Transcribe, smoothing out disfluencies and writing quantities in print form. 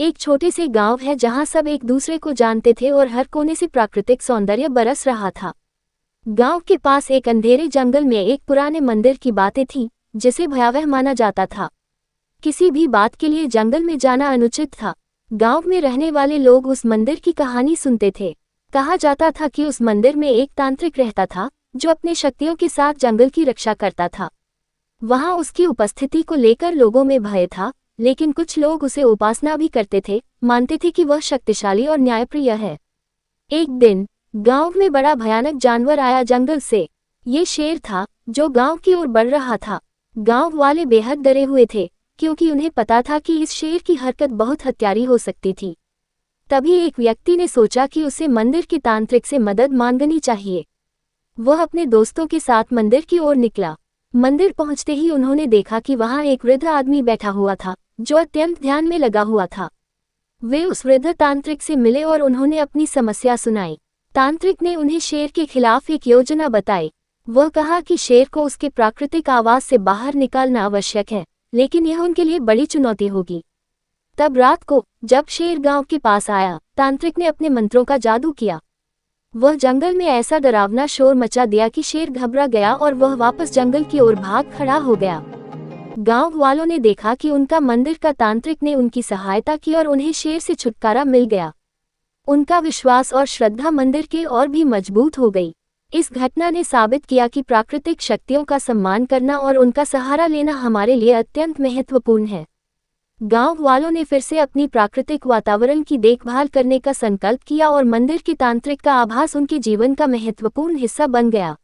एक छोटे से गांव है जहां सब एक दूसरे को जानते थे और हर कोने से प्राकृतिक सौंदर्य बरस रहा था। गांव के पास एक अंधेरे जंगल में एक पुराने मंदिर की बातें थीं, जिसे भयावह माना जाता था। किसी भी बात के लिए जंगल में जाना अनुचित था। गांव में रहने वाले लोग उस मंदिर की कहानी सुनते थे। कहा जाता था कि उस मंदिर में एक तांत्रिक रहता था, जो अपने शक्तियों के साथ जंगल की रक्षा करता था। वहां उसकी उपस्थिति को लेकर लोगों में भय था, लेकिन कुछ लोग उसे उपासना भी करते थे, मानते थे कि वह शक्तिशाली और न्यायप्रिय है। एक दिन गांव में बड़ा भयानक जानवर आया जंगल से। ये शेर था, जो गांव की ओर बढ़ रहा था। गांव वाले बेहद डरे हुए थे, क्योंकि उन्हें पता था कि इस शेर की हरकत बहुत हत्यारी हो सकती थी। तभी एक व्यक्ति ने सोचा कि उसे मंदिर के तांत्रिक से मदद मांगनी चाहिए। वह अपने दोस्तों के साथ मंदिर की ओर निकला। मंदिर पहुंचते ही उन्होंने देखा कि वहां एक वृद्ध आदमी बैठा हुआ था, जो अत्यंत ध्यान में लगा हुआ था। वे उस वृद्ध तांत्रिक से मिले और उन्होंने अपनी समस्या सुनाई। तांत्रिक ने उन्हें शेर के खिलाफ एक योजना बताई। वह कहा कि शेर को उसके प्राकृतिक आवास से बाहर निकालना आवश्यक है, लेकिन यह उनके लिए बड़ी चुनौती होगी। तब रात को जब शेर गांव के पास आया, तांत्रिक ने अपने मंत्रों का जादू किया। वह जंगल में ऐसा डरावना शोर मचा दिया कि शेर घबरा गया और वह वापस जंगल की ओर भाग खड़ा हो गया। गांव वालों ने देखा कि उनका मंदिर का तांत्रिक ने उनकी सहायता की और उन्हें शेर से छुटकारा मिल गया। उनका विश्वास और श्रद्धा मंदिर के और भी मजबूत हो गई। इस घटना ने साबित किया कि प्राकृतिक शक्तियों का सम्मान करना और उनका सहारा लेना हमारे लिए अत्यंत महत्वपूर्ण है। गांव वालों ने फिर से अपनी प्राकृतिक वातावरण की देखभाल करने का संकल्प किया और मंदिर के तांत्रिक का आभास उनके जीवन का महत्वपूर्ण हिस्सा बन गया।